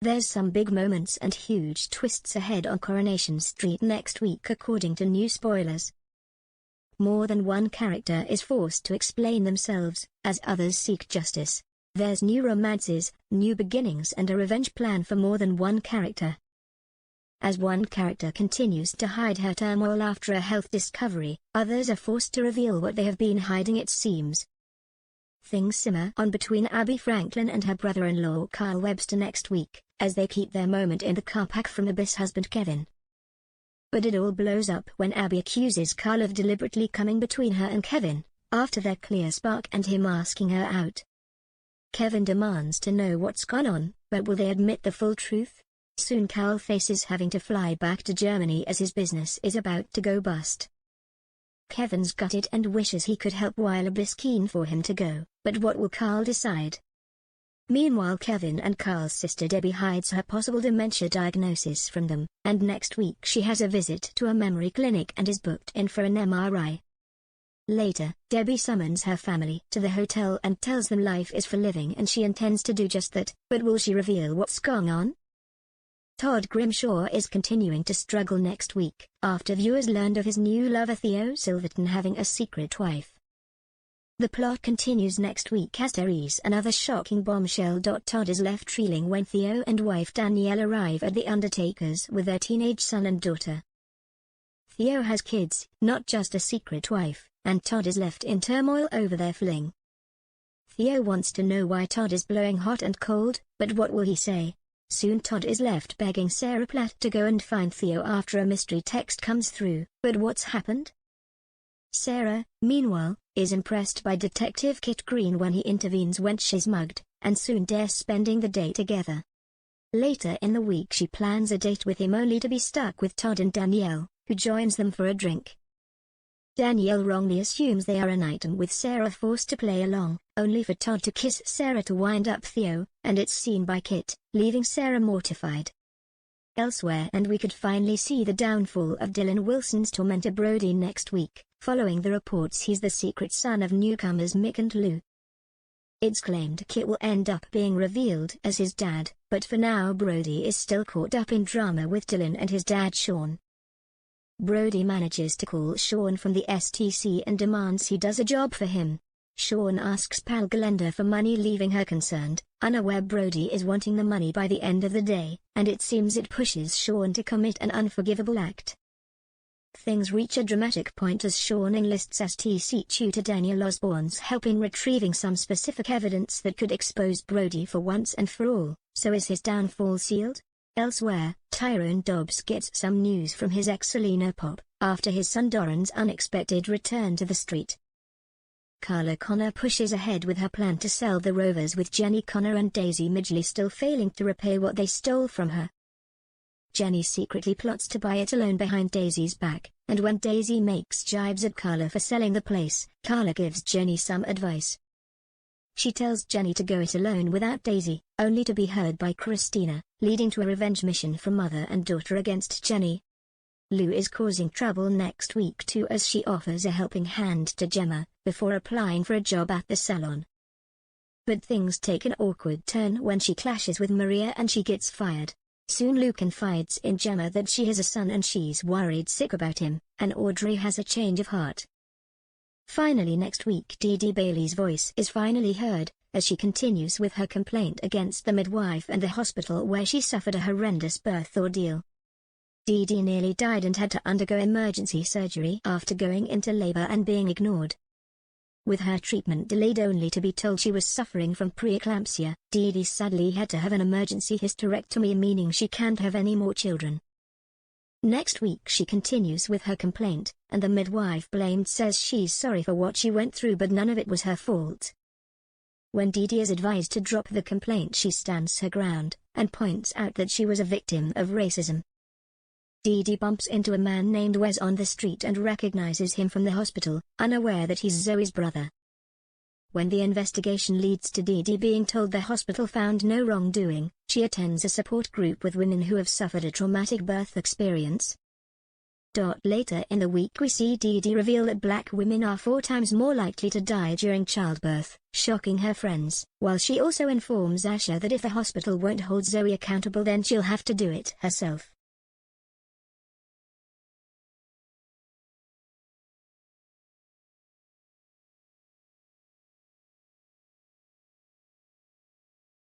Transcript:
There's some big moments and huge twists ahead on Coronation Street next week according to new spoilers. More than one character is forced to explain themselves, as others seek justice. There's new romances, new beginnings and a revenge plan for more than one character. As one character continues to hide her turmoil after a health discovery, others are forced to reveal what they have been hiding, it seems. Things simmer on between Abby Franklin and her brother-in-law Kyle Webster next week, as they keep their moment in the car park from Abby's husband Kevin. But it all blows up when Abby accuses Kyle of deliberately coming between her and Kevin, after their clear spark and him asking her out. Kevin demands to know what's gone on, but will they admit the full truth? Soon Kyle faces having to fly back to Germany as his business is about to go bust. Kevin's gutted and wishes he could help while Abby's keen for him to go, but what will Kyle decide? Meanwhile, Kevin and Kyle's sister Debbie hides her possible dementia diagnosis from them, and next week she has a visit to a memory clinic and is booked in for an MRI. Later, Debbie summons her family to the hotel and tells them life is for living and she intends to do just that, but will she reveal what's going on? Todd Grimshaw is continuing to struggle next week, after viewers learned of his new lover Theo Silverton having a secret wife. The plot continues next week as there is another shocking bombshell. Todd is left reeling when Theo and wife Danielle arrive at the Undertaker's with their teenage son and daughter. Theo has kids, not just a secret wife, and Todd is left in turmoil over their fling. Theo wants to know why Todd is blowing hot and cold, but what will he say? Soon Todd is left begging Sarah Platt to go and find Theo after a mystery text comes through, but what's happened? Sarah, meanwhile, is impressed by Detective Kit Green when he intervenes when she's mugged, and soon they're spending the day together. Later in the week she plans a date with him only to be stuck with Todd and Danielle, who joins them for a drink. Danielle wrongly assumes they are an item with Sarah forced to play along, only for Todd to kiss Sarah to wind up Theo, and it's seen by Kit, leaving Sarah mortified. Elsewhere, and we could finally see the downfall of Dylan Wilson's tormentor Brody next week, following the reports he's the secret son of newcomers Mick and Lou. It's claimed Kit will end up being revealed as his dad, but for now Brody is still caught up in drama with Dylan and his dad Sean. Brody manages to call Sean from the STC and demands he does a job for him. Sean asks pal Glenda for money, leaving her concerned, unaware Brody is wanting the money by the end of the day, and it seems it pushes Sean to commit an unforgivable act. Things reach a dramatic point as Sean enlists STC tutor Daniel Osborne's help in retrieving some specific evidence that could expose Brody for once and for all. So is his downfall sealed? Elsewhere, Tyrone Dobbs gets some news from his ex Selena Pop, after his son Doran's unexpected return to the street. Carla Connor pushes ahead with her plan to sell the Rovers, with Jenny Connor and Daisy Midgley still failing to repay what they stole from her. Jenny secretly plots to buy it alone behind Daisy's back, and when Daisy makes jibes at Carla for selling the place, Carla gives Jenny some advice. She tells Jenny to go it alone without Daisy, only to be heard by Christina, leading to a revenge mission from mother and daughter against Jenny. Lou is causing trouble next week too, as she offers a helping hand to Gemma, before applying for a job at the salon. But things take an awkward turn when she clashes with Maria and she gets fired. Soon Lou confides in Gemma that she has a son and she's worried sick about him, and Audrey has a change of heart. Finally next week Dee Dee Bailey's voice is finally heard, as she continues with her complaint against the midwife and the hospital where she suffered a horrendous birth ordeal. Dee Dee nearly died and had to undergo emergency surgery after going into labor and being ignored. With her treatment delayed only to be told she was suffering from preeclampsia, Dee Dee sadly had to have an emergency hysterectomy, meaning she can't have any more children. Next week she continues with her complaint, and the midwife blamed says she's sorry for what she went through but none of it was her fault. When Dee Dee is advised to drop the complaint, she stands her ground, and points out that she was a victim of racism. Dee Dee bumps into a man named Wes on the street and recognizes him from the hospital, unaware that he's Zoe's brother. When the investigation leads to Dee Dee being told the hospital found no wrongdoing, she attends a support group with women who have suffered a traumatic birth experience. Later in the week we see Dee Dee reveal that black women are 4 times more likely to die during childbirth, shocking her friends, while she also informs Asha that if the hospital won't hold Zoe accountable then she'll have to do it herself.